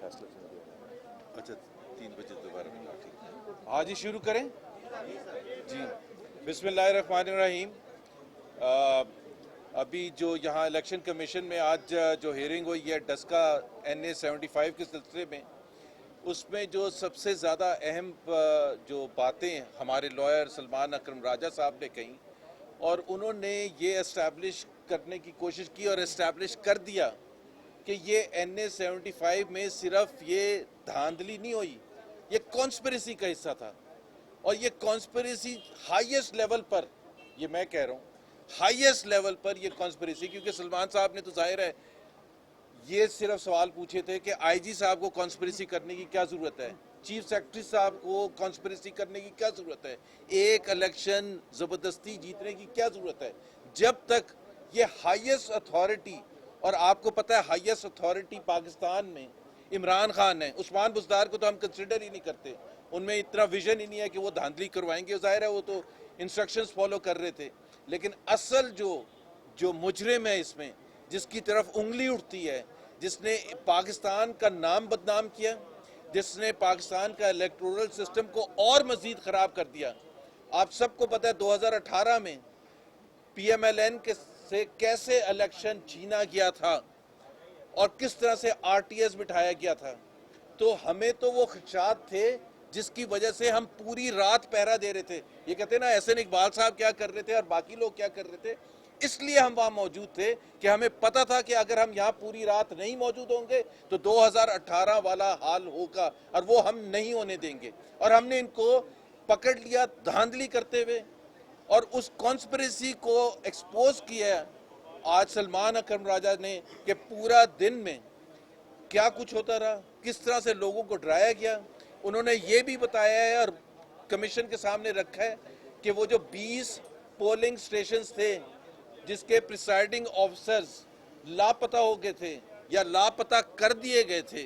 फैसला सुन दिया। अच्छा 3 बजे दोबारा मिला, ठीक है। हाँ जी, शुरू करें जी। बिस्मिल्लाहिर्रहमानिर्रहीम। अभी जो यहाँ इलेक्शन कमीशन में आज जो हियरिंग हुई है डस्का NA 75 के सिलसिले में, उसमें जो सबसे ज़्यादा अहम जो बातें हमारे लॉयर सलमान अकरम राजा साहब ने कही, और उन्होंने ये इस्टेब्लिश करने की कोशिश की और इस्टेब्लिश कर दिया कि ये NA 75 में सिर्फ ये धांधली नहीं हुई, ये कॉन्स्पिरेसी का हिस्सा था। और ये कॉन्स्पिरेसी हाईएस्ट लेवल पर, ये मैं कह रहा हूँ हाईएस्ट लेवल पर ये कॉन्स्पिरेसी, क्योंकि सलमान साहब ने तो जाहिर है ये सिर्फ सवाल पूछे थे कि IG साहब को कॉन्स्पिरेसी करने की क्या ज़रूरत है, चीफ सेक्रेटरी साहब को कॉन्स्पिरेसी करने की क्या ज़रूरत है, एक इलेक्शन ज़बरदस्ती जीतने की क्या ज़रूरत है, जब तक ये हाईएस्ट अथॉरिटी, और आपको पता है हाईएस्ट अथॉरिटी पाकिस्तान में इमरान खान है। उस्मान बुज़दार को तो हम कंसिडर ही नहीं करते, उनमें इतना विजन ही नहीं है कि वो धांधली करवाएंगे। ज़ाहिर है वो तो इंस्ट्रक्शंस फॉलो कर रहे थे, लेकिन असल जो मुजरिम है इसमें, जिसकी तरफ उंगली उठती है, जिसने पाकिस्तान का नाम बदनाम किया, जिसने पाकिस्तान का इलेक्टोरल सिस्टम को और मजीद ख़राब कर दिया। आप सबको पता है 2018 में PMLN के से कैसे इलेक्शन छीना गया था और किस तरह से RTS बिठाया गया था। तो हमें तो वो खदशात थे जिसकी वजह से हम पूरी रात पहरा दे रहे थे। ये कहते हैं ना SN इकबाल साहब क्या कर रहे थे और बाकी लोग क्या कर रहे थे, इसलिए हम वहाँ मौजूद थे कि हमें पता था कि अगर हम यहाँ पूरी रात नहीं मौजूद होंगे तो 2018 वाला हाल होगा, और वो हम नहीं होने देंगे। और हमने इनको पकड़ लिया धांधली करते हुए, और उस कॉन्स्पिरेसी को एक्सपोज किया आज सलमान अकरम राजा ने कि पूरा दिन में क्या कुछ होता रहा, किस तरह से लोगों को डराया गया। उन्होंने ये भी बताया है और कमीशन के सामने रखा है कि वो जो 20 पोलिंग स्टेशंस थे जिसके प्रिसाइडिंग ऑफिसर्स लापता हो गए थे या लापता कर दिए गए थे,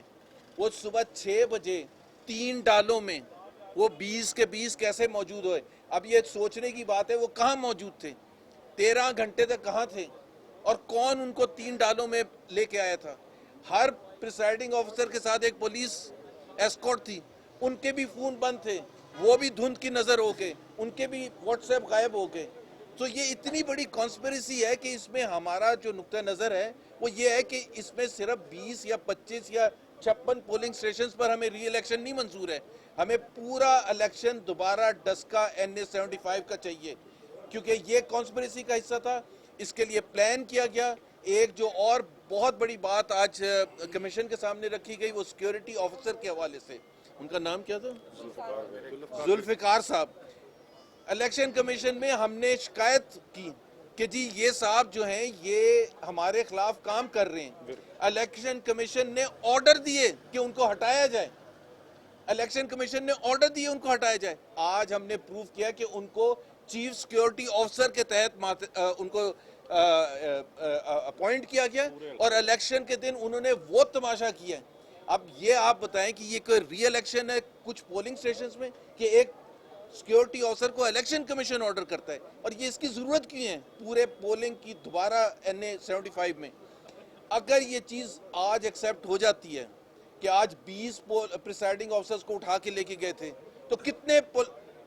वो सुबह 6 बजे 3 डालों में वो 20 के 20 कैसे मौजूद हुए। अब ये सोचने की बात है वो कहाँ मौजूद थे, 13 घंटे तक कहाँ थे, और कौन उनको 3 डालों में लेके आया था। हर प्रिसाइडिंग ऑफिसर के साथ एक पुलिस एस्कॉर्ट थी, उनके भी फोन बंद थे, वो भी धुंध की नज़र हो गए, उनके भी व्हाट्सएप गायब हो गए। तो ये इतनी बड़ी कॉन्स्पिरेसी है कि इसमें हमारा जो नुक्ता नज़र है वो ये है कि इसमें सिर्फ 20 या 25 या 56 पोलिंग स्टेशंस पर हमें री इलेक्शन नहीं मंजूर है, हमें पूरा इलेक्शन दोबारा डस्का NA 75 का चाहिए, क्योंकि ये कॉन्स्पिरेसी का हिस्सा था, इसके लिए प्लान किया गया। एक जो और बहुत बड़ी बात आज कमीशन के सामने रखी गई वो सिक्योरिटी ऑफिसर के हवाले से, उनका नाम क्या था, जुल्फिकार साहब। इलेक्शन कमीशन में हमने शिकायत की कि जी ये साहब जो हैं ये हमारे खिलाफ काम कर रहे हैं। इलेक्शन कमीशन ने ऑर्डर दिए कि उनको हटाया जाए, इलेक्शन कमीशन ने ऑर्डर दिए उनको हटाया जाए। आज हमने प्रूव किया कि उनको चीफ सिक्योरिटी ऑफिसर के तहत उनको अपॉइंट किया गया, और इलेक्शन के दिन उन्होंने वो तमाशा किया। अब ये आप बताएं कि ये कोई री इलेक्शन है कुछ पोलिंग स्टेशंस में कि एक सिक्योरिटी ऑफिसर को इलेक्शन कमीशन ऑर्डर करता है, और ये इसकी जरूरत क्यों है पूरे पोलिंग की दोबारा NA 75 में। अगर ये चीज़ आज एक्सेप्ट हो जाती है कि आज 20 प्रिसाइडिंग ऑफिसर्स को उठा के लेके गए थे, तो कितने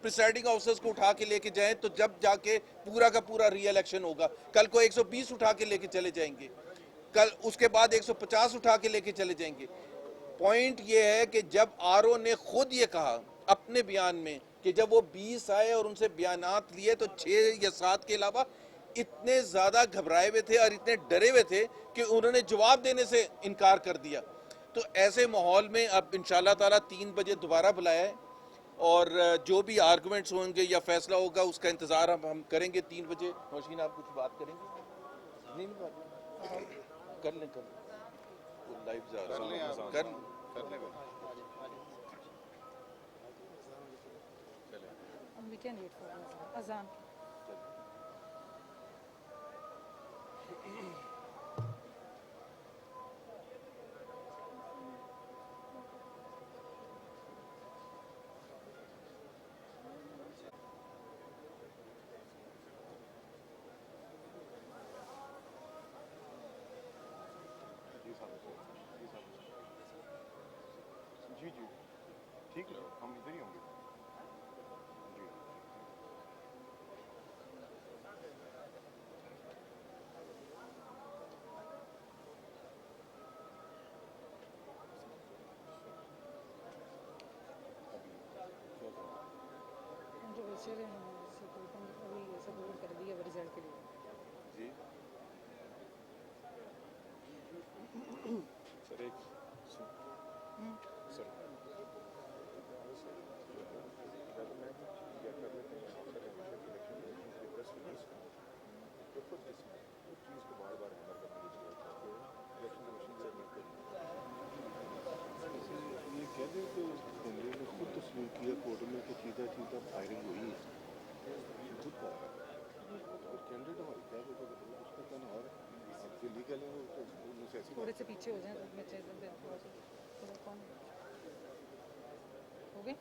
प्रिसाइडिंग ऑफिसर्स को उठा के लेके जाएं तो जब जाके पूरा का पूरा री इलेक्शन होगा। कल को 120 उठा के लेके चले जाएंगे, कल उसके बाद 150 उठा के लेके चले जाएंगे। पॉइंट ये है कि जब RO ने खुद ये कहा अपने बयान में कि जब वो 20 आए और उनसे बयानात लिए तो 6 या 7 के अलावा इतने ज़्यादा घबराए हुए थे और इतने डरे हुए थे कि उन्होंने जवाब देने से इनकार कर दिया। तो ऐसे माहौल में अब इंशाल्लाह ताला 3 बजे दोबारा बुलाया है, और जो भी आर्गूमेंट्स होंगे या फैसला होगा उसका इंतज़ार हम करेंगे 3 बजे। नौशीन आप कुछ बात करेंगे? नहीं कर लें वो लाइव जा रहा है, कर लें। We can wait for Azan. ठीक है, हम इधर ही होंगे जी। कंट्रोवर्शियल है अभी सपोर्ट कर दिया रिजल्ट के लिए जी सर एक सर ये कह दें तो बंदे ने खुद तस्लीम किया कोर्ट में कि सीधा सीधा फायरिंग हुई है, खुद कहा और कैंडिडेट हमारे क्या देते उसका कहना और जो लीगल है वो तो उनसे ऐसी थोड़े से पीछे हो जाए तो बच्चे थोड़ा कौन हो गए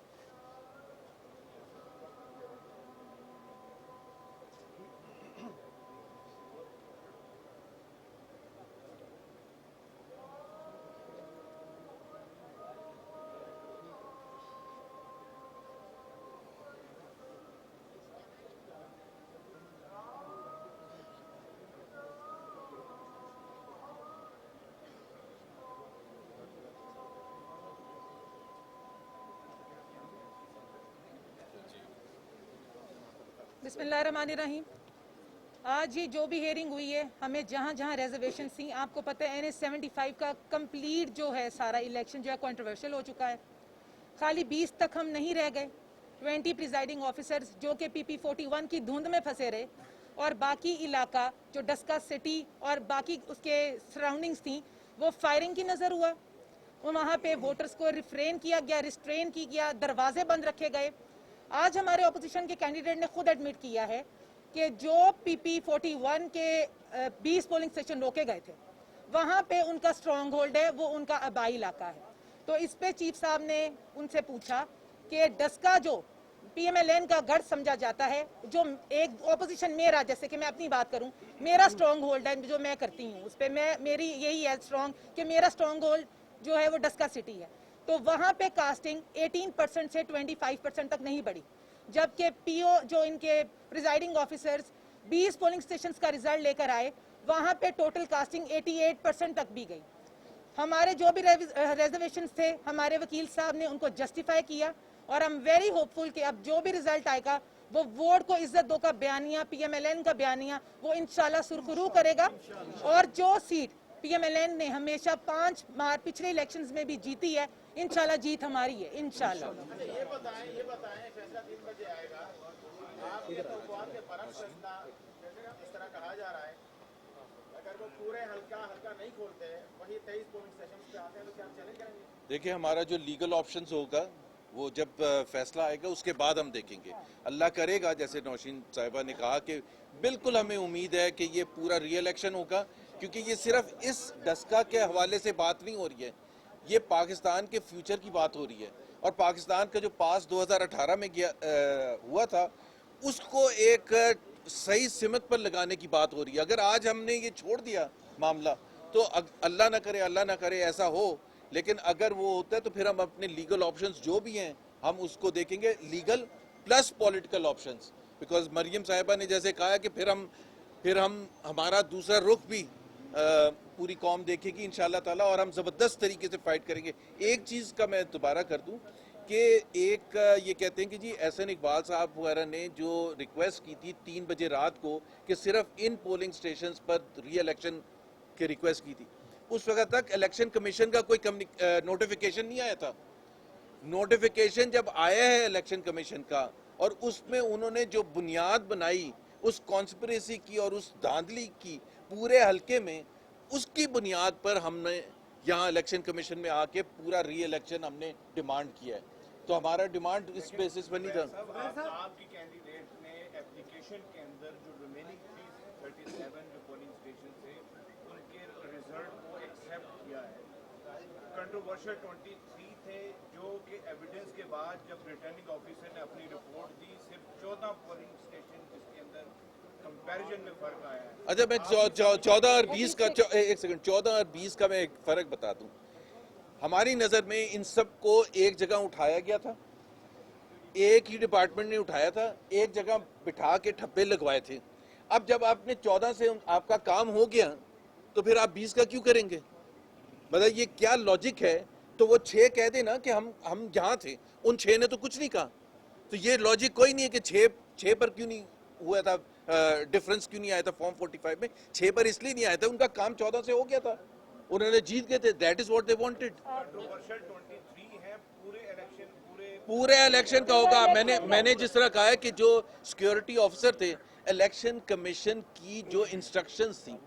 बिस्मिल्लाहिर्रहमानिर्रहीम। आज ये जो भी हेयरिंग हुई है, हमें जहाँ जहाँ रिजर्वेशन थी, आपको पता है NS 75 का कंप्लीट जो है सारा इलेक्शन जो है कंट्रोवर्शियल हो चुका है। खाली 20 तक हम नहीं रह गए, 20 प्रिजाइडिंग ऑफिसर्स जो कि PP 41 की धुंध में फंसे रहे और बाकी इलाका जो डस्का सिटी और बाकी उसके सराउंडिंग्स थी वो फायरिंग की नज़र हुआ। वहाँ पे वोटर्स को रिफ्रेन किया गया, रिस्ट्रेन की गया, दरवाजे बंद रखे गए। आज हमारे ऑपोजिशन के कैंडिडेट ने खुद एडमिट किया है कि जो PP 41 के 20 पोलिंग स्टेशन रोके गए थे वहाँ पे उनका स्ट्रॉन्ग होल्ड है, वो उनका आबाई इलाका है। तो इस पे चीफ साहब ने उनसे पूछा कि डस्का जो PMLN का गढ़ समझा जाता है, जो एक ऑपोजिशन मेरा, जैसे कि मैं अपनी बात करूं, मेरा स्ट्रॉन्ग होल्ड है जो मैं करती हूं, उस पर मैं मेरी यही है स्ट्रॉन्ग कि मेरा स्ट्रॉन्ग होल्ड जो है वो डस्का सिटी है। तो वहां पे कास्टिंग 18% से 25% तक नहीं बढ़ी, जबकि PO जो इनके प्रिजाइडिंग ऑफिसर्स 20 पोलिंग स्टेशंस का रिजल्ट लेकर आए, वहां पे टोटल कास्टिंग 88% तक भी गई। हमारे जो भी रिजर्वेशन थे, हमारे वकील साहब ने उनको जस्टिफाई किया और हम वेरी होपफुल कि अब जो भी रिजल्ट आएगा वो वोट को इज्जत दो का बयानिया, PMLN का बयानिया वो इंशाल्लाह सुरखरू करेगा। और जो सीट PMLN ने हमेशा 5 बार पिछले इलेक्शंस में भी जीती है, इंशाल्लाह जीत हमारी है इंशाल्लाह। ये बताएं फैसला 3 बजे आएगा। आपके तो बहुत के परम फैसला इस तरह कहा जा रहा है, अगर वो पूरे हल्का नहीं खोलते, वही 23 पोलिंग स्टेशन पे आते हैं तो क्या हम चैलेंज करेंगे? देखिए, हमारा जो लीगल ऑप्शंस होगा वो जब फैसला आएगा उसके बाद हम देखेंगे। अल्लाह करेगा, जैसे नौशीन साहिबा ने कहा कि बिल्कुल हमें उम्मीद है कि ये पूरा री इलेक्शन होगा, क्योंकि ये सिर्फ इस डस्का के हवाले से बात नहीं हो रही है, ये पाकिस्तान के फ्यूचर की बात हो रही है। और पाकिस्तान का जो पास 2018 में हुआ था उसको एक सही सिमत पर लगाने की बात हो रही है। अगर आज हमने ये छोड़ दिया मामला तो अल्लाह ना करे ऐसा हो, लेकिन अगर वो होता है तो फिर हम अपने लीगल ऑप्शंस जो भी हैं हम उसको देखेंगे, legal plus political options. Because Maryam Sahiba ने जैसे कहा कि फिर हम हमारा दूसरा रुख भी पूरी कौम देखेगी इंशाल्लाह ताला, और हम ज़बरदस्त तरीके से फाइट करेंगे। एक चीज़ का मैं दोबारा कर दूं कि एक ये कहते हैं कि जी एहसन इकबाल साहब वगैरह ने जो रिक्वेस्ट की थी 3 बजे रात को कि सिर्फ इन पोलिंग स्टेशंस पर री इलेक्शन की रिक्वेस्ट की थी, उस वक्त तक इलेक्शन कमीशन का कोई नोटिफिकेशन नहीं आया था। नोटिफिकेशन जब आया है इलेक्शन कमीशन का और उसमें उन्होंने जो बुनियाद बनाई उस कॉन्स्पिरेसी की और उस धांधली की पूरे हल्के में, उसकी बुनियाद पर हमने यहाँ इलेक्शन कमीशन में आके पूरा री इलेक्शन हमने डिमांड किया है। तो हमारा डिमांड इस बेसिस पर नहीं था। आपकी कैंडिडेट ने एप्लीकेशन के अंदर जो रिमेनिंग 37 जो पोलिंग स्टेशन थे उनके रिजल्ट को एक्सेप्ट किया है। कंट्रोवर्शियल 23 थे जो कि एविडेंस के बाद जब रिटर्निंग ऑफिसर ने अपनी रिपोर्ट दी, सिर्फ 14 पोलिंग स्टेशन जिसके अंदर कंपैरिजन में फर्क आया है। अच्छा, मैं 14 और 20 का एक सेकंड, 14 और 20 का मैं एक फर्क बता दूं। हमारी नज़र में इन सबको एक जगह उठाया गया था, एक ही डिपार्टमेंट ने उठाया था, एक जगह बिठा के ठप्पे लगवाए थे। अब जब आपने 14 से आपका काम हो गया तो फिर आप 20 का क्यों करेंगे? मतलब ये क्या लॉजिक है? तो वो 6 कह देना कि हम यहाँ थे, उन 6 ने तो कुछ नहीं कहा। तो ये लॉजिक कोई नहीं है कि 6 पर क्यों नहीं हुआ था, डिफरेंस क्यों नहीं आया था फॉर्म 45 में? 6 पर इसलिए नहीं आया था, उनका काम 14 से हो गया था, उन्होंने जीत गए थे। That is what they wanted. Controversial 23 है, पूरे इलेक्शन का होगा। मैंने जिस तरह कहा है कि जो सिक्योरिटी ऑफिसर थे, इलेक्शन कमीशन की जो इंस्ट्रक्शंस थी,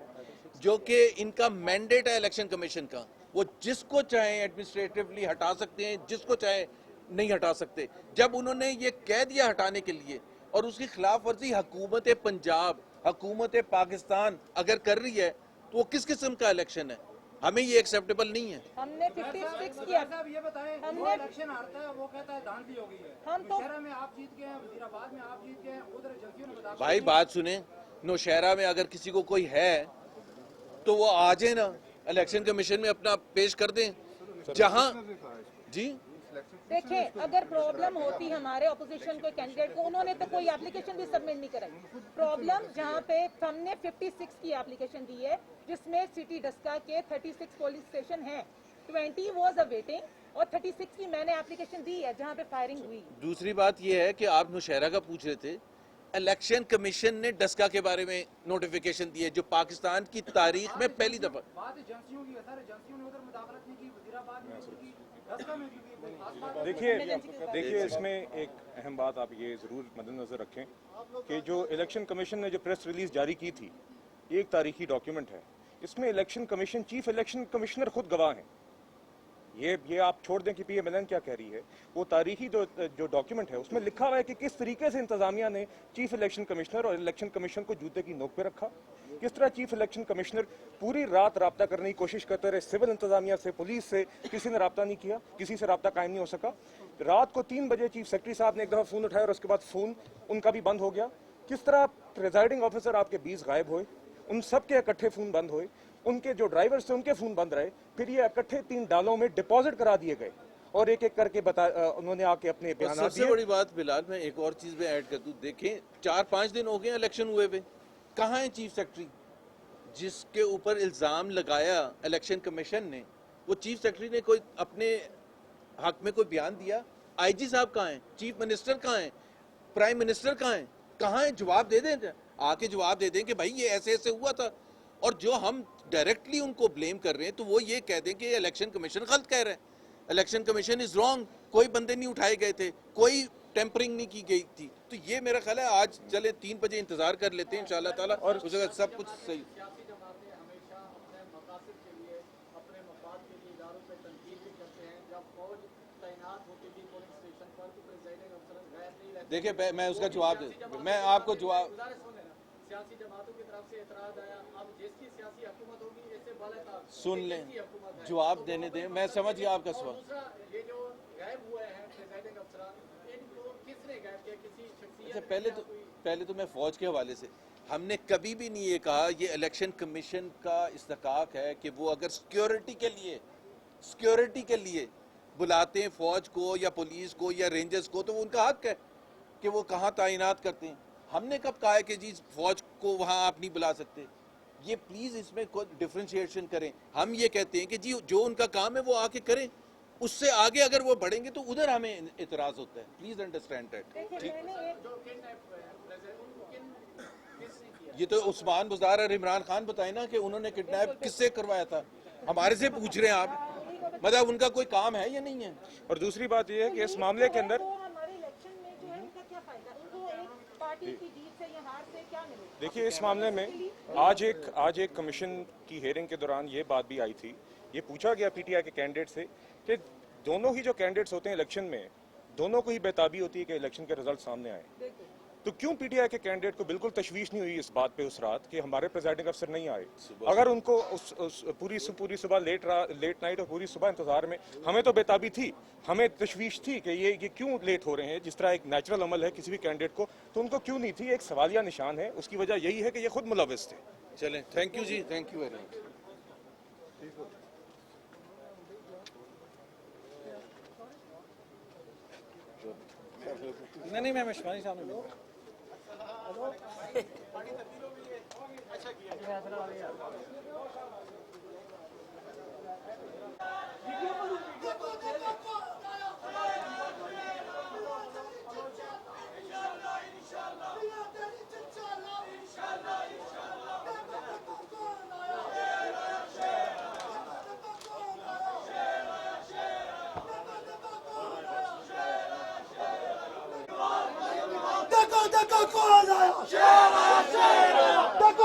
जो कि इनका मैंडेट है इलेक्शन कमीशन का, वो जिसको चाहे एडमिनिस्ट्रेटिवली हटा सकते हैं, जिसको चाहे नहीं हटा सकते। जब उन्होंने ये कह दिया हटाने के लिए और उसकी खिलाफ वर्जी हुकूमत पंजाब, हुकूमत पाकिस्तान अगर कर रही है तो वो किस किस्म का इलेक्शन है? हमें ये एक्सेप्टेबल नहीं है। हमने 56 किया। साहब ये बताएं, हमने वो इलेक्शन हारता है वो कहता है धांधली हो गई है। हम तो नौशहरा में आप जीत गए हैं, वजीराबाद में आप जीत गए हैं, उधर एजेंसियों ने बता भाई बात सुने, नौशहरा में अगर किसी को कोई है तो वो आ जाए ना, इलेक्शन कमीशन में अपना पेश कर दें। जहां जी देखें, अगर प्रॉब्लम होती हमारे ऑपोजिशन को कैंडिडेट को, उन्होंने तो कोई एप्लीकेशन भी सबमिट नहीं कराई। प्रॉब्लम जहां पे हमने 56 की एप्लीकेशन दी है, जिसमें सिटी डस्का के 36 पुलिस स्टेशन है, 20 वाज अवेटिंग और 36 की मैंने एप्लीकेशन दी है जहां पे फायरिंग हुई। दूसरी बात यह है कि आप नौशहरा का पूछ रहे थे, इलेक्शन कमीशन ने डस्का के बारे में नोटिफिकेशन दी है, जो पाकिस्तान की तारीख में पहली दफा। बात एजेंसियों की है सर, एजेंसियों ने उधर मुदाखलत नहीं की, वजीराबाद में की, दस्का में की, कोई खास बात है? देखिए इसमें एक अहम बात आप ये ज़रूर मद्देनज़र रखें कि जो इलेक्शन कमीशन ने जो प्रेस रिलीज जारी की थी, ये एक तारीखी डॉक्यूमेंट है। इसमें election commission, chief election commissioner खुद गवाह हैं। ये आप छोड़ दें कि पीएमएलएन क्या कह रही है, वो तारीखी जो डॉक्यूमेंट है उसमें लिखा हुआ है कि किस तरीके से इंतजामिया ने चीफ इलेक्शन कमिश्नर और इलेक्शन कमीशन को जूते की नोक पे रखा, किस तरह चीफ इलेक्शन कमिश्नर पूरी रात राब्ता करने की कोशिश करते रहे, सिविल इंतजामिया से, पुलिस से, किसी ने राब्ता नहीं किया, किसी से राब्ता कायम नहीं हो सका। रात को 3 बजे चीफ सेक्रेटरी साहब ने एक दफ़ा फ़ोन उठाया और उसके बाद फ़ोन उनका भी बंद हो गया। किस तरह प्रिजाइडिंग ऑफिसर आपके 20 गायब हुए, उन सब के इकट्ठे फ़ोन बंद हुए, उनके जो ड्राइवर्स थे उनके फ़ोन बंद रहे, फिर ये इकट्ठे 3 डालों में डिपॉजिट करा दिए गए और एक एक करके उन्होंने आके अपने बयान दिए। सबसे बड़ी बात बिलाल, मैं एक और चीज में ऐड कर दूं, देखें 4-5 दिन हो गए इलेक्शन हुए हुए, कहाँ है चीफ सेक्रेटरी जिसके ऊपर इल्जाम लगाया इलेक्शन कमीशन ने? वो चीफ सेक्रेटरी ने कोई अपने हक में कोई बयान दिया? आईजी साहब कहाँ हैं? चीफ मिनिस्टर कहाँ हैं? प्राइम मिनिस्टर कहाँ हैं? कहाँ हैं? जवाब दे दें, आके जवाब दे दें कि भाई ये ऐसे ऐसे हुआ था। और जो हम डायरेक्टली उनको ब्लेम कर रहे हैं तो वो ये कह दें कि इलेक्शन कमीशन गलत कह रहे हैं, इलेक्शन कमीशन इज रॉन्ग, कोई बंदे नहीं उठाए गए थे, कोई टेम्परिंग नहीं की गई थी। तो ये मेरा ख्याल है आज चले 3 बजे इंतजार कर लेते हैं इंशाल्लाह ताला, और उस वक्त सब कुछ सही। देखिए मैं उसका जवाब दे, मैं आपको जवाब, सियासी जमातों की तरफ से एतराज आया, अब जिसकी सियासी हुकूमत होगी इससे बड़ा सुन लें, जवाब देने दें, मैं समझ गया आपका सवाल। दूसरा, ये जो गायब हुए हैं प्रेसिडेंट अफसरान, इनको किसने गायब किया? किसी शख्सियत? अच्छा, पहले तो मैं फौज के हवाले से, हमने कभी भी नहीं ये कहा ये इलेक्शन कमीशन का इस्तेकाक है कि वो अगर सिक्योरिटी के लिए बुलाते हैं फौज को या पुलिस को या रेंजर्स को, तो उनका हक है कि वो कहाँ तैनात करते हैं। हमने कब कहा है कि जी फौज को वहाँ आप नहीं बुला सकते? ये प्लीज इसमें कोई डिफरेंशिएशन करें। हम ये कहते हैं कि जी जो उनका काम है वो आके करें, उससे आगे अगर वो बढ़ेंगे तो उधर हमें इतराज होता है। Please understand that. ये तो उस्मान बुज़दार और इमरान खान बताए ना कि उन्होंने किडनैप किससे करवाया था, हमारे से पूछ रहे हैं आप, मतलब उनका कोई काम है या नहीं है? और दूसरी बात यह है कि इस मामले के अंदर देखिए इस मामले में आज एक कमीशन की हेयरिंग के दौरान ये बात भी आई थी, ये पूछा गया पीटीआई के कैंडिडेट से कि दोनों ही जो कैंडिडेट्स होते हैं इलेक्शन में, दोनों को ही बेताबी होती है कि इलेक्शन के रिजल्ट सामने आए, तो क्यों पीटीआई के कैंडिडेट को बिल्कुल तशवीश नहीं हुई इस बात पे उस रात कि हमारे प्रेसिडिंग अफसर नहीं आए? अगर उनको उस पूरी सुबह लेट नाइट और पूरी सुबह इंतजार में, हमें तो बेताबी थी, हमें तशवीश थी कि ये क्यों लेट हो रहे हैं, जिस तरह एक नेचुरल अमल है किसी भी कैंडिडेट को, तो उनको क्यों नहीं थी? एक सवालिया निशान है। उसकी वजह यही है कि ये खुद मुलविस थे। चलें, थैंक यू जी, थैंक यू वेरी मच। नहीं मैं मिशवानी साहब ने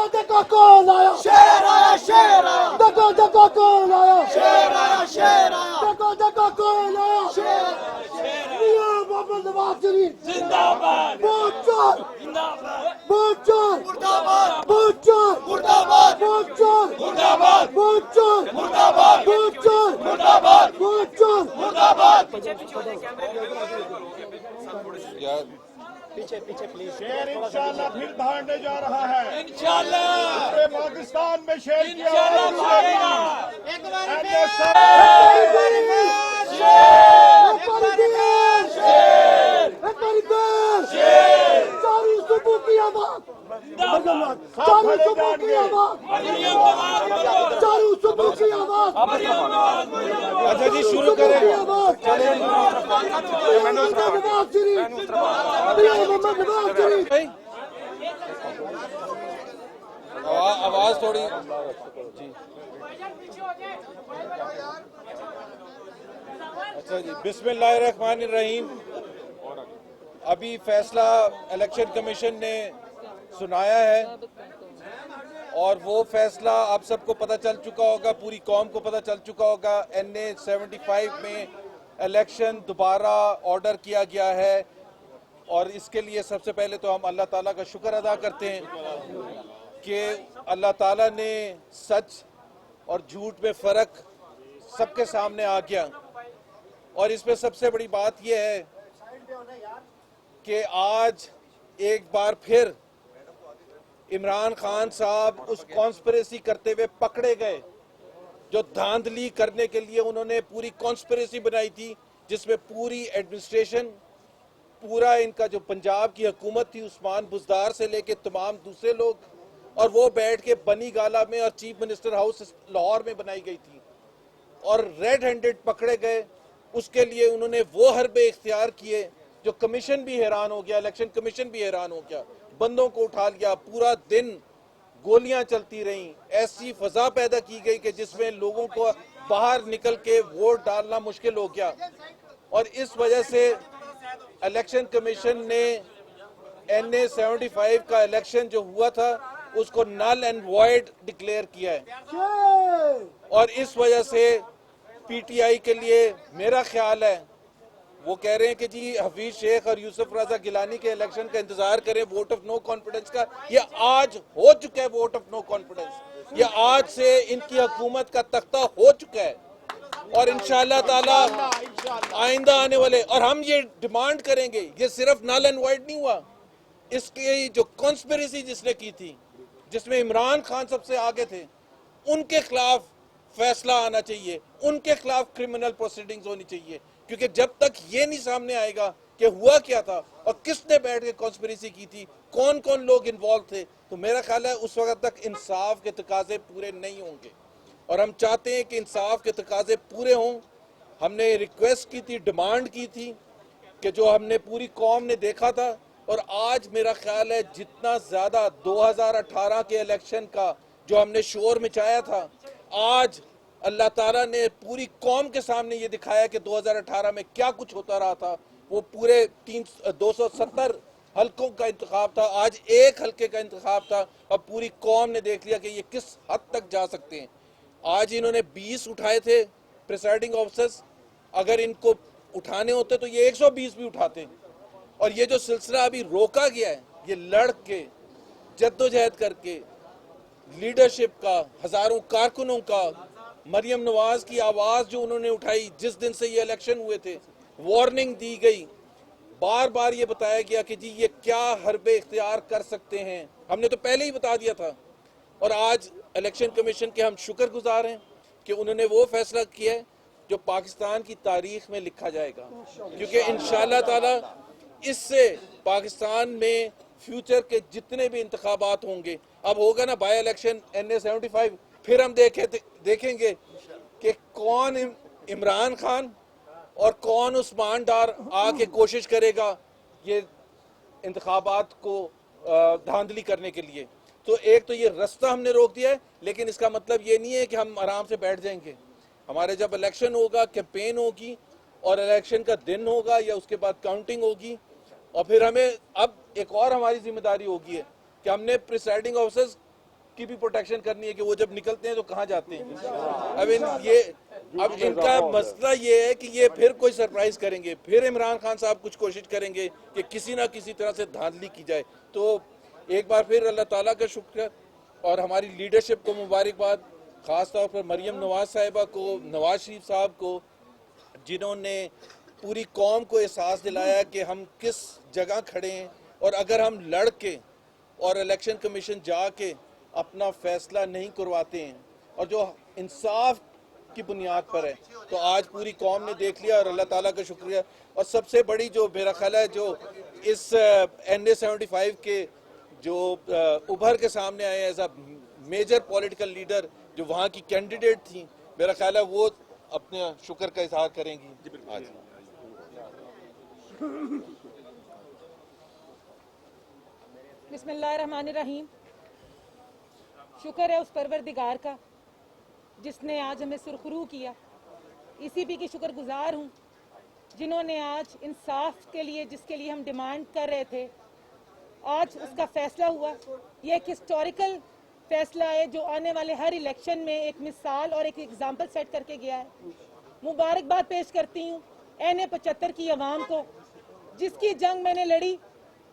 देखो कौन आया शेर आया शेर आया देखो कौन आया शेर आया शेर आया देखो कौन आया शेर मियां मोहम्मद नवाज शरीफ जिंदाबाद बोचर जिंदाबाद बोचर मुर्दाबाद बोचर मुर्दाबाद बोचर मुर्दाबाद बोचर मुर्दाबाद बोचर मुर्दाबाद बोचर मुर्दाबाद पीछे प्लीज शेर इंशाल्लाह फिर भागने जा रहा है इंशाल्लाह पूरे पाकिस्तान में शेर की आवाज अच्छा जी शुरू करें आवाज थोड़ी जी अच्छा जी बिस्मिल्लाहिर्रहमानिर्रहीम। अभी फैसला इलेक्शन कमीशन ने सुनाया है और वो फैसला आप सबको पता चल चुका होगा, पूरी कौम को पता चल चुका होगा। NA 75 में इलेक्शन दोबारा ऑर्डर किया गया है और इसके लिए सबसे पहले तो हम अल्लाह ताला का शुक्र अदा करते हैं कि अल्लाह ताला ने सच और झूठ में फ़र्क सबके सामने आ गया। और इसमें सबसे बड़ी बात यह है कि आज एक बार फिर इमरान खान साहब उस कॉन्स्पिरेसी करते हुए पकड़े गए जो धांधली करने के लिए उन्होंने पूरी कॉन्स्पिरेसी बनाई थी, जिसमें पूरी एडमिनिस्ट्रेशन, पूरा इनका जो पंजाब की हुकूमत थी उस्मान बुज़दार से लेके तमाम दूसरे लोग, और वो बैठ के बनी गाला में और चीफ मिनिस्टर हाउस लाहौर में बनाई गई थी और रेड हैंडेड पकड़े गए। उसके लिए उन्होंने वो हरबे इख्तियार किए जो कमीशन भी हैरान हो गया, इलेक्शन कमीशन भी हैरान हो गया। बंदों को उठा लिया, पूरा दिन गोलियां चलती रहीं, ऐसी फजा पैदा की गई कि जिसमें लोगों को बाहर निकल के वोट डालना मुश्किल हो गया। और इस वजह से इलेक्शन कमीशन ने NA 75 का इलेक्शन जो हुआ था उसको नल एंड वॉइड डिक्लेयर किया है। और इस वजह से PTI के लिए मेरा ख्याल है, वो कह रहे हैं कि जी हफीज शेख और यूसुफ रजा गिलानी के इलेक्शन का इंतजार करें वोट ऑफ नो कॉन्फिडेंस का। ये आज हो चुका है वोट ऑफ नो कॉन्फिडेंस, ये आज से इनकी हुकूमत का तख्ता हो चुका है और इंशाअल्लाह ताला आइंदा आने वाले, और हम ये डिमांड करेंगे, ये सिर्फ नल एंड वॉइड नहीं हुआ, इसकी जो कॉन्स्पिरेसी जिसने की थी जिसमें इमरान खान सबसे आगे थे, उनके खिलाफ फैसला आना चाहिए, उनके खिलाफ क्रिमिनल प्रोसीडिंग्स होनी चाहिए। क्योंकि जब तक ये नहीं सामने आएगा कि हुआ क्या था और किसने बैठ के कॉन्स्पिरेसी की थी, कौन कौन लोग इन्वॉल्व थे, तो मेरा ख्याल है उस वक्त तक इंसाफ के तकाजे पूरे नहीं होंगे। और हम चाहते हैं कि इंसाफ के तकाजे पूरे हों। हमने रिक्वेस्ट की थी, डिमांड की थी कि जो हमने पूरी कौम ने देखा था, और आज मेरा ख्याल है जितना ज़्यादा 2018 के इलेक्शन का जो हमने शोर मचाया था, आज अल्लाह ताला ने पूरी कौम के सामने ये दिखाया कि 2018 में क्या कुछ होता रहा था। वो पूरे 270 हल्कों का इंतखाब था, आज एक हल्के का इंतखाब था और पूरी कौम ने देख लिया कि ये किस हद तक जा सकते हैं। आज इन्होंने 20 उठाए थे प्रिसाइडिंग ऑफिसर्स, अगर इनको उठाने होते तो ये 120 भी उठाते। और ये जो सिलसिला अभी रोका गया है, ये लड़ के जद्दोजहद करके लीडरशिप का, हजारों कारकुनों का, मरियम नवाज की आवाज़ जो उन्होंने उठाई जिस दिन से ये इलेक्शन हुए थे, वार्निंग दी गई, बार बार ये बताया गया कि जी ये क्या हरबे इख्तियार कर सकते हैं, हमने तो पहले ही बता दिया था। और आज इलेक्शन कमीशन के हम शुक्रगुजार हैं कि उन्होंने वो फैसला किया है जो पाकिस्तान की तारीख में लिखा जाएगा, क्योंकि इंशाअल्लाह ताला इससे पाकिस्तान में फ्यूचर के जितने भी इंतखाबात होंगे, अब होगा ना बाई इलेक्शन NA-75, फिर हम देखेंगे कि कौन इमरान खान और कौन उस्मान डार आके कोशिश करेगा ये इंतखाबात को धांधली करने के लिए। तो एक तो ये रास्ता हमने रोक दिया है, लेकिन इसका मतलब ये नहीं है कि हम आराम से बैठ जाएंगे। हमारे जब इलेक्शन होगा, कैंपेन होगी और इलेक्शन का दिन होगा या उसके बाद काउंटिंग होगी, और फिर हमें अब एक और हमारी जिम्मेदारी होगी है कि हमने प्रिसाइडिंग ऑफिसर्स की भी प्रोटेक्शन करनी है कि वो जब निकलते हैं तो कहाँ जाते हैं। अब इनका मसला ये है कि ये फिर कोई सरप्राइज करेंगे, फिर इमरान खान साहब कुछ कोशिश करेंगे कि किसी ना किसी तरह से धांधली की जाए। तो एक बार फिर अल्लाह ताला का शुक्र और हमारी लीडरशिप को मुबारकबाद, खास तौर पर मरियम नवाज साहिबा को, नवाज शरीफ साहब को, जिन्होंने पूरी कौम को एहसास दिलाया कि हम किस जगह खड़े हैं, और अगर हम लड़ के और इलेक्शन कमीशन जाके अपना फैसला नहीं करवाते हैं और जो इंसाफ की बुनियाद पर है, तो आज पूरी कौम ने देख लिया और अल्लाह ताला का शुक्रिया। और सबसे बड़ी जो मेरा ख्याल है जो इस NA-75 के जो उभर के सामने आए as a major political leader, जो वहाँ की कैंडिडेट थी, मेरा ख्याल है वो अपने शुक्र का इजहार करेंगी आज। बिस्मिल्लाहिर्रहमानिर्रहीम। शुक्र है उस परवरदिगार का जिसने आज हमें सुरखरू किया। ECP की शुक्रगुजार हूँ जिन्होंने आज इंसाफ के लिए, जिसके लिए हम डिमांड कर रहे थे, आज उसका फैसला हुआ। ये एक हिस्टोरिकल फैसला है जो आने वाले हर इलेक्शन में एक मिसाल और एक एग्जाम्पल सेट करके गया है। मुबारकबाद पेश करती हूँ NA-75 की आवाम को, जिसकी जंग मैंने लड़ी।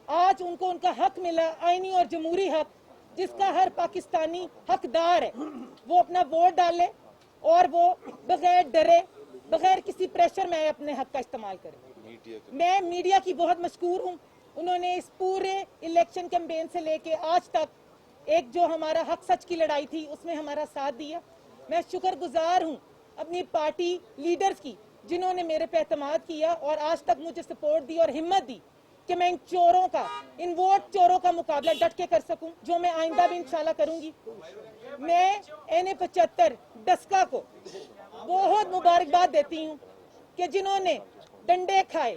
आज उनको उनका हक मिला, आईनी और जमहूरी हक, जिसका हर पाकिस्तानी हकदार है। वो अपना वोट डाले और वो बगैर डरे, बगैर किसी प्रेशर में अपने हक का इस्तेमाल करे। मैं मीडिया की बहुत मशकूर हूँ, उन्होंने इस पूरे इलेक्शन कैंपेन से लेके आज तक एक जो हमारा हक सच की लड़ाई थी उसमें हमारा साथ दिया। मैं शुक्रगुजार हूँ अपनी पार्टी लीडर्स की जिन्होंने मेरे पे एतमाद किया और आज तक मुझे सपोर्ट दी और हिम्मत दी कि मैं इन चोरों का, इन वोट चोरों का मुकाबला डट के कर सकूं, जो मैं आइंदा भी इंशाल्लाह करूंगी। मैं NA-75 डस्का को बहुत मुबारकबाद देती हूं कि जिन्होंने डंडे खाए,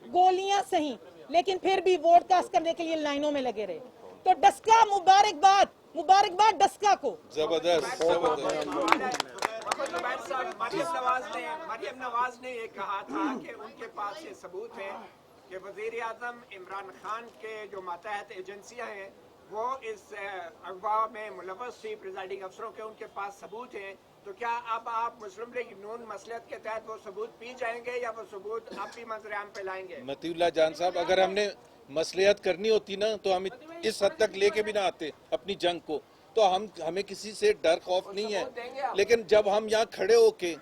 गोलियां सही, लेकिन फिर भी वोट कास्ट करने के लिए लाइनों में लगे रहे। तो डस्का मुबारकबाद, मुबारकबाद डस्का को। जबरदस्त मरियम नवाज ने ये कहा था कि उनके पास ये सबूत है कि वजीर आजम इमरान खान के जो मातहत एजेंसियां हैं वो इस अगवा में मुलव्वस थी, प्रिजाइडिंग अफसरों के उनके पास सबूत हैं। तो क्या अब आप मुस्लिम लीग नून मसलियत के तहत वो सबूत पी जाएंगे या वो सबूत आप भी मंजर-ए-आम पे लाएंगे? मतीउल्लाह जान साहब, अगर हमने मसलियत करनी होती ना तो हम इस हद तक लेके भी ना आते अपनी जंग को। तो हमें किसी से डर खौफ नहीं है, लेकिन जब हम यहाँ खड़े होके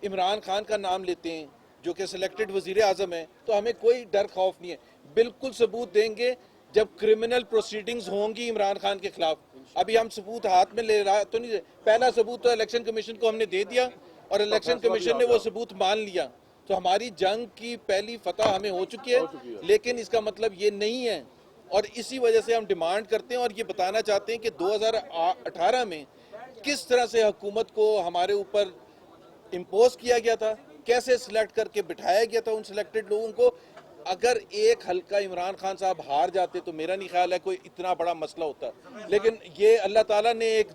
इमरान खान का नाम लेते हैं जो कि सिलेक्टेड वजीर आजम है, तो हमें कोई डर खौफ नहीं है। बिल्कुल सबूत देंगे जब क्रिमिनल प्रोसीडिंग्स होंगी इमरान खान के खिलाफ। अभी हम सबूत हाथ में ले रहा तो नहीं, पहला सबूत तो इलेक्शन कमीशन को हमने दे दिया और इलेक्शन कमीशन ने वो सबूत मान लिया। तो हमारी जंग की पहली फतह हमें हो चुकी है, लेकिन इसका मतलब ये नहीं है, और इसी वजह से हम डिमांड करते हैं और ये बताना चाहते हैं कि 2018 में किस तरह से हुकूमत को हमारे ऊपर इम्पोज किया गया था, कैसे सिलेक्ट करके बिठाया गया था उन सिलेक्टेड लोगों को। अगर एक हल्का इमरान खान साहब हार जाते तो मेरा नहीं ख्याल है कोई इतना बड़ा मसला होता, लेकिन ये अल्लाह ताला ने एक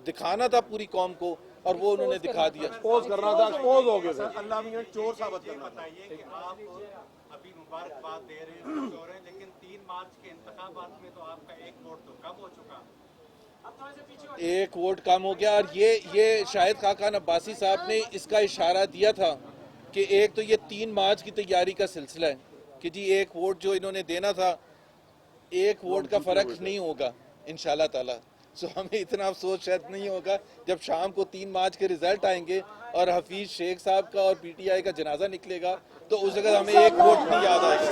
दिखाना था पूरी कौम को और वो उन्होंने दिखा दिया। एक्सपोज करना था, एक्सपोज हो गए थे। अल्लाह ने चोर साबित करना। बताइए कि आप अभी मुबारकबाद दे रहे हैं चोर हैं, लेकिन 3 मार्च के इंतखाबात में तो आपका एक वोट तो कम हो चुका। एक वोट कम हो गया, और ये शाहिद खाकान अब्बासी साहब ने इसका इशारा दिया था कि एक तो ये 3 मार्च की तैयारी का सिलसिला है कि जी एक वोट जो इन्होंने देना था, एक वोट का फर्क नहीं होगा इंशाल्लाह ताला। सो हमें इतना अफसोस शायद नहीं होगा जब शाम को 3 मार्च के रिजल्ट आएंगे और हफीज शेख साहब का और PTI का जनाजा निकलेगा, तो उस जगह हमें एक वोट नहीं याद आएगा।